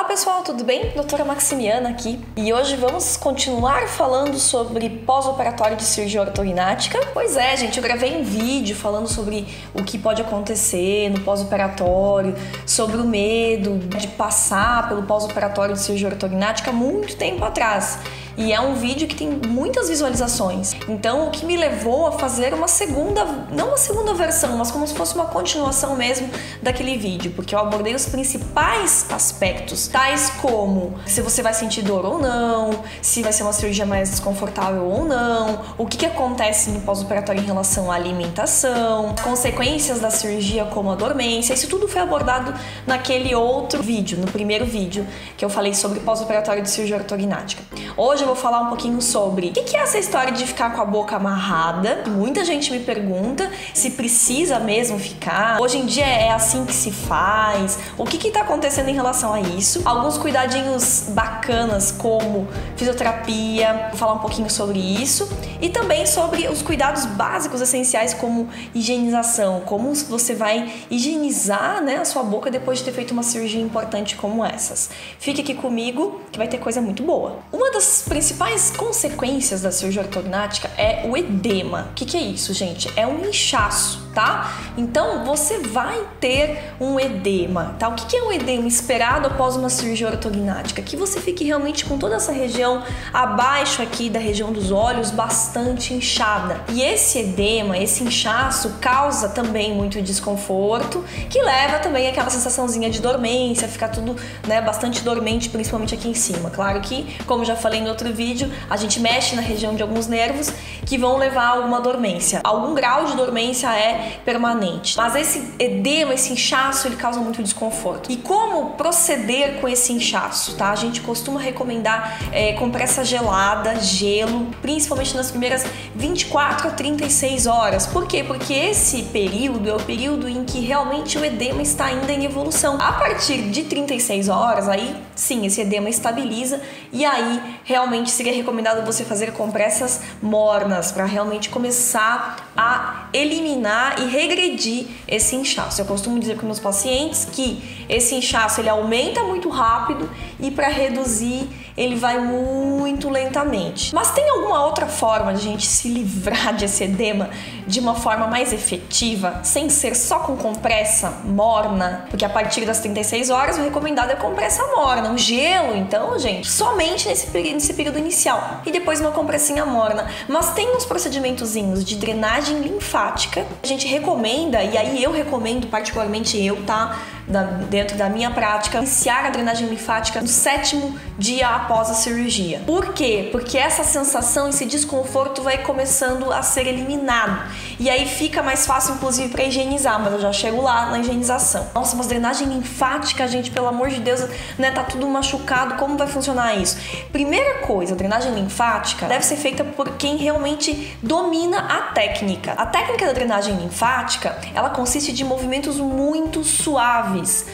Olá pessoal, tudo bem? Doutora Maximiana aqui. E hoje vamos continuar falando sobre pós-operatório de cirurgia ortognática. Pois é, gente, eu gravei um vídeo falando sobre o que pode acontecer no pós-operatório, sobre o medo de passar pelo pós-operatório de cirurgia ortognática há muito tempo atrás. E é um vídeo que tem muitas visualizações. Então, o que me levou a fazer uma segunda, não uma segunda versão, mas como se fosse uma continuação mesmo daquele vídeo, porque eu abordei os principais aspectos, tais como se você vai sentir dor ou não, se vai ser uma cirurgia mais desconfortável ou não, o que acontece no pós-operatório em relação à alimentação, consequências da cirurgia como a dormência. Isso tudo foi abordado naquele outro vídeo, no primeiro vídeo que eu falei sobre pós-operatório de cirurgia ortognática. Hoje eu vou falar um pouquinho sobre o que é essa história de ficar com a boca amarrada. Muita gente me pergunta se precisa mesmo ficar. Hoje em dia é assim que se faz. O que está acontecendo em relação a isso? Alguns cuidadinhos bacanas como fisioterapia. Vou falar um pouquinho sobre isso. E também sobre os cuidados básicos essenciais como higienização. Como você vai higienizar, né, a sua boca depois de ter feito uma cirurgia importante como essas. Fique aqui comigo que vai ter coisa muito boa. Uma das principais consequências da cirurgia ortognática é o edema. O que é isso, gente? É um inchaço, tá? Então, você vai ter um edema, tá? O que é um edema esperado após uma cirurgia ortognática? Que você fique realmente com toda essa região abaixo aqui da região dos olhos bastante inchada. E esse edema, esse inchaço, causa também muito desconforto, que leva também aquela sensaçãozinha de dormência, ficar tudo, né, bastante dormente, principalmente aqui em cima. Claro que, como já falei no outro vídeo, a gente mexe na região de alguns nervos que vão levar a alguma dormência. Algum grau de dormência é permanente. Mas esse edema, esse inchaço, ele causa muito desconforto. E como proceder com esse inchaço, tá? A gente costuma recomendar compressa gelada, gelo, principalmente nas primeiras 24 a 36 horas. Por quê? Porque esse período é o período em que realmente o edema está ainda em evolução. A partir de 36 horas, aí sim, esse edema estabiliza e aí realmente seria recomendado você fazer compressas mornas para realmente começar a eliminar e regredir esse inchaço. Eu costumo dizer para meus pacientes que esse inchaço ele aumenta muito rápido e para reduzir ele vai muito lentamente. Mas tem alguma outra forma de a gente se livrar desse edema de uma forma mais efetiva, sem ser só com compressa morna? Porque a partir das 36 horas o recomendado é compressa morna, um gelo, então, gente, somente nesse período inicial. E depois uma compressinha morna. Mas tem uns procedimentozinhos de drenagem linfática. A gente recomenda, e aí eu recomendo particularmente eu, tá? Dentro da minha prática, iniciar a drenagem linfática no 7º dia após a cirurgia. Por quê? Porque essa sensação, esse desconforto vai começando a ser eliminado. E aí fica mais fácil, inclusive, para higienizar, mas eu já chego lá na higienização. Nossa, mas drenagem linfática, gente, pelo amor de Deus, né? Tá tudo machucado, como vai funcionar isso? Primeira coisa, a drenagem linfática deve ser feita por quem realmente domina a técnica. A técnica da drenagem linfática, ela consiste de movimentos muito suaves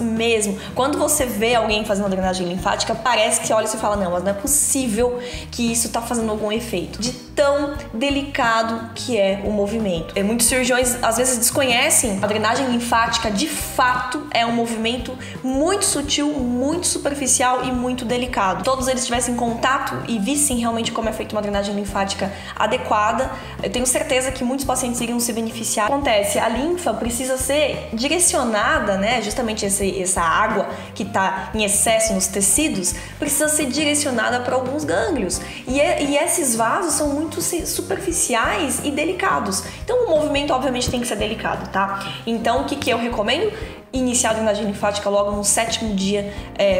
mesmo. Quando você vê alguém fazendo a drenagem linfática, parece que você olha e você fala, não, mas não é possível que isso tá fazendo algum efeito. De tão delicado que é o movimento. Muitos cirurgiões às vezes desconhecem a drenagem linfática, de fato é um movimento muito sutil, muito superficial e muito delicado. Todos eles tivessem contato e vissem realmente como é feita uma drenagem linfática adequada, eu tenho certeza que muitos pacientes iriam se beneficiar. Acontece, a linfa precisa ser direcionada, né? Justamente essa água que está em excesso nos tecidos precisa ser direcionada para alguns gânglios. E esses vasos são muito superficiais e delicados. Então o movimento obviamente tem que ser delicado, tá? Então o que eu recomendo? Iniciar a drenagem linfática logo no 7º dia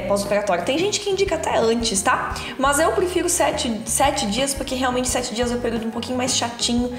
pós-operatório. Tem gente que indica até antes, tá? Mas eu prefiro 7 dias, porque realmente 7 dias é um período um pouquinho mais chatinho,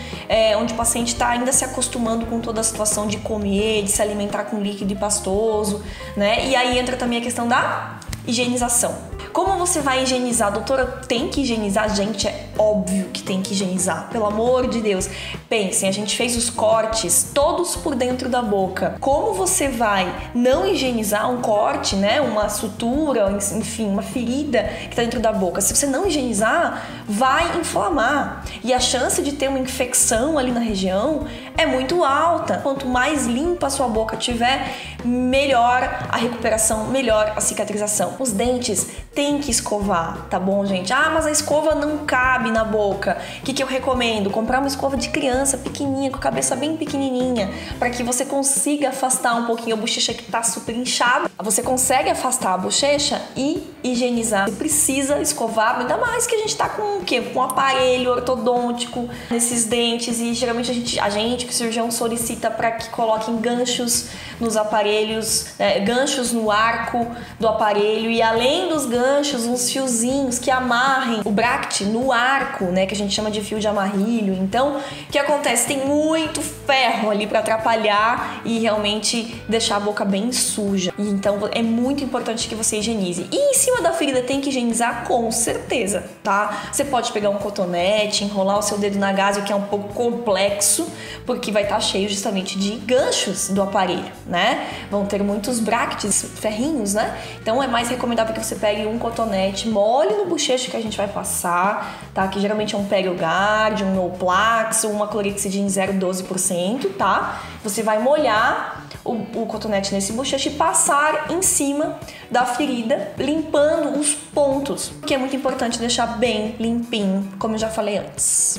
onde o paciente está ainda se acostumando com toda a situação de comer, de se alimentar com líquido e pastoso, né? E aí entra também a questão da higienização. Como você vai higienizar? Doutora, tem que higienizar? Gente, é óbvio que tem que higienizar. Pelo amor de Deus. Pensem, a gente fez os cortes todos por dentro da boca. Como você vai não higienizar um corte, né? Uma sutura, enfim, uma ferida que está dentro da boca? Se você não higienizar, vai inflamar. E a chance de ter uma infecção ali na região é muito alta. Quanto mais limpa a sua boca tiver, melhor a recuperação, melhor a cicatrização. Os dentes tem que escovar, tá bom, gente? Ah, mas a escova não cabe na boca. O que eu recomendo? Comprar uma escova de criança, pequenininha, com a cabeça bem pequenininha, para que você consiga afastar um pouquinho a bochecha que tá super inchada. Você consegue afastar a bochecha e higienizar. Você precisa escovar, ainda mais que a gente tá com o quê? Com um aparelho ortodôntico nesses dentes, e geralmente a gente que o cirurgião solicita para que coloquem ganchos nos aparelhos, né? Ganchos no arco do aparelho, e além dos ganchos, uns fiozinhos que amarrem o bract no arco, né? Que a gente chama de fio de amarrilho. Então, o que acontece? Tem muito ferro ali para atrapalhar e realmente deixar a boca bem suja. E então é muito importante que você higienize. E em cima da ferida tem que higienizar com certeza, tá? Você pode pegar um cotonete, enrolar o seu dedo na gaze, o que é um pouco complexo, porque vai estar cheio justamente de ganchos do aparelho, né? Vão ter muitos bracts, ferrinhos, né? Então é mais recomendável que você pegue um cotonete, molhe no bochecho que a gente vai passar, tá? Que geralmente é um PerioGuard, um Noplax, uma clorexidine 0,12%, tá? Você vai molhar o cotonete nesse bochecho e passar em cima da ferida, limpando os pontos, que é muito importante deixar bem limpinho, como eu já falei antes.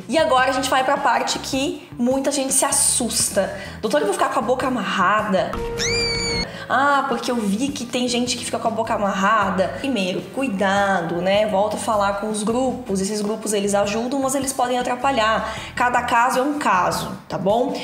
E agora a gente vai para a parte que muita gente se assusta. Doutor, eu vou ficar com a boca amarrada? Ah, porque eu vi que tem gente que fica com a boca amarrada. Primeiro, cuidado, né? Volto a falar com os grupos. Esses grupos, eles ajudam, mas eles podem atrapalhar. Cada caso é um caso, tá bom?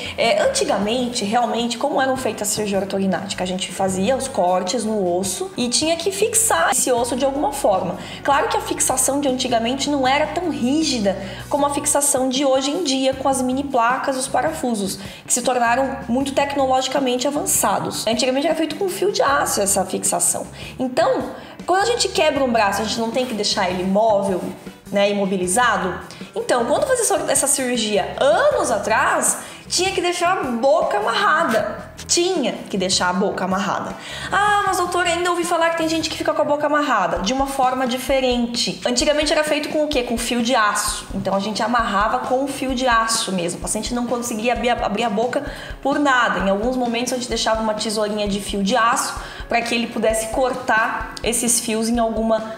Antigamente, realmente, como eram feitas a cirurgia ortognática? A gente fazia os cortes no osso e tinha que fixar esse osso de alguma forma. Claro que a fixação de antigamente não era tão rígida como a fixação de hoje em dia, com as mini placas e os parafusos, que se tornaram muito tecnologicamente avançados. Antigamente era feito com fio de aço essa fixação. Então, quando a gente quebra um braço, a gente não tem que deixar ele imóvel, né, imobilizado? Então, quando fazia essa cirurgia anos atrás, tinha que deixar a boca amarrada. Tinha que deixar a boca amarrada. Ah, mas doutor, ainda ouvi falar que tem gente que fica com a boca amarrada de uma forma diferente. Antigamente era feito com o quê? Com fio de aço. Então a gente amarrava com fio de aço mesmo. O paciente não conseguia abrir a boca por nada. Em alguns momentos a gente deixava uma tesourinha de fio de aço para que ele pudesse cortar esses fios em alguma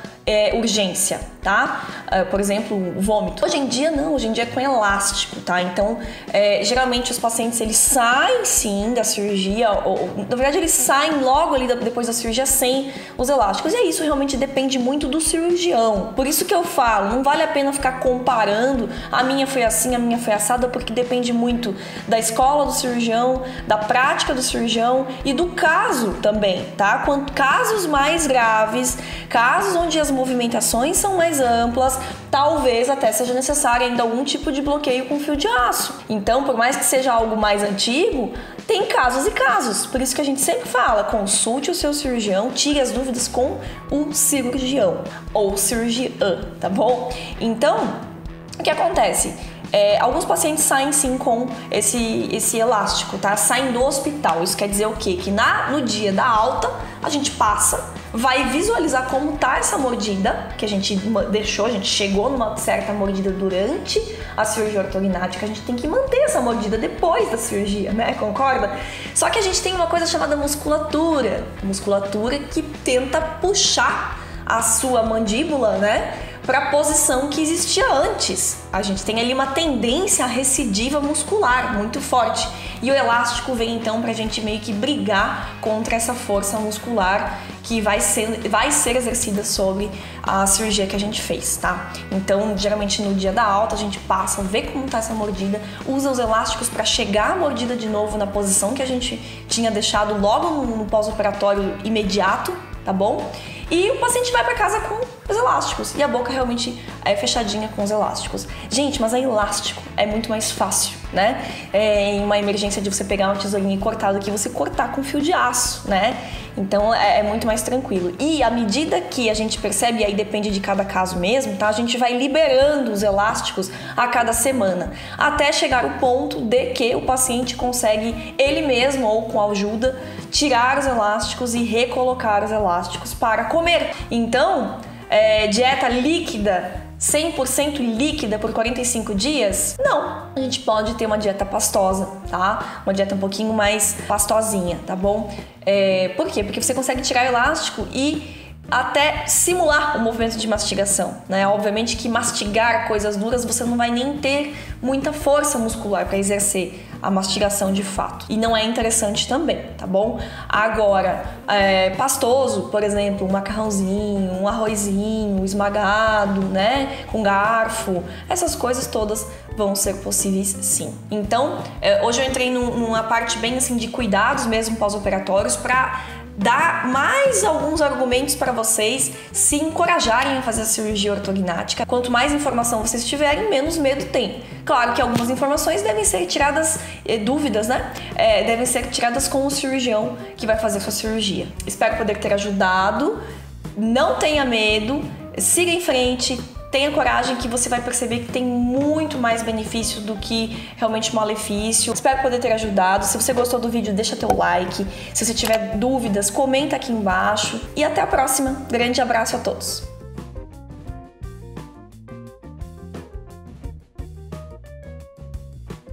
urgência, tá? Por exemplo, o vômito. Hoje em dia não, hoje em dia é com elástico, tá? Então, geralmente os pacientes, eles saem sim da cirurgia, ou na verdade eles saem logo ali depois da cirurgia sem os elásticos, e isso realmente depende muito do cirurgião. Por isso que eu falo, não vale a pena ficar comparando, a minha foi assim, a minha foi assada, porque depende muito da escola do cirurgião, da prática do cirurgião e do caso também, tá? Casos mais graves, casos onde as movimentações são mais amplas, talvez até seja necessário ainda algum tipo de bloqueio com fio de aço. Então, por mais que seja algo mais antigo, tem casos e casos. Por isso que a gente sempre fala, consulte o seu cirurgião, tire as dúvidas com o cirurgião ou cirurgiã, tá bom? Então, o que acontece? Alguns pacientes saem sim com esse elástico, tá? Saem do hospital. Isso quer dizer o quê? Que no dia da alta, a gente passa, vai visualizar como tá essa mordida que a gente deixou, a gente chegou numa certa mordida durante a cirurgia ortognática, a gente tem que manter essa mordida depois da cirurgia, né? Concorda? Só que a gente tem uma coisa chamada musculatura que tenta puxar a sua mandíbula, né, para a posição que existia antes. A gente tem ali uma tendência à recidiva muscular muito forte. E o elástico vem então para a gente meio que brigar contra essa força muscular que vai ser exercida sobre a cirurgia que a gente fez, tá? Então, geralmente no dia da alta, a gente passa, vê como tá essa mordida, usa os elásticos para chegar a mordida de novo na posição que a gente tinha deixado logo no pós-operatório imediato, tá bom? E o paciente vai para casa com os elásticos. E a boca realmente é fechadinha com os elásticos. Gente, mas é elástico. É muito mais fácil, né? Em uma emergência de você pegar uma tesourinha e cortar do que você cortar com fio de aço, né? Então é muito mais tranquilo. E à medida que a gente percebe, e aí depende de cada caso mesmo, tá? A gente vai liberando os elásticos a cada semana, até chegar o ponto de que o paciente consegue ele mesmo ou com ajuda tirar os elásticos e recolocar os elásticos para comer. Então, dieta líquida 100% líquida por 45 dias? Não, a gente pode ter uma dieta pastosa, tá? Uma dieta um pouquinho mais pastosinha, tá bom? Por quê? Porque você consegue tirar elástico e até simular o movimento de mastigação, né? Obviamente que mastigar coisas duras você não vai nem ter muita força muscular para exercer a mastigação de fato. E não é interessante também, tá bom? Agora, pastoso, por exemplo, um macarrãozinho, um arrozinho esmagado, né? Com garfo, essas coisas todas vão ser possíveis sim. Então, hoje eu entrei numa parte bem assim de cuidados mesmo pós-operatórios para dar mais alguns argumentos para vocês se encorajarem a fazer a cirurgia ortognática. Quanto mais informação vocês tiverem, menos medo tem. Claro que algumas informações devem ser tiradas, dúvidas, né? Devem ser tiradas com o cirurgião que vai fazer a sua cirurgia. Espero poder ter ajudado. Não tenha medo, siga em frente. Tenha coragem que você vai perceber que tem muito mais benefício do que realmente malefício. Espero poder ter ajudado. Se você gostou do vídeo, deixa teu like. Se você tiver dúvidas, comenta aqui embaixo. E até a próxima. Grande abraço a todos.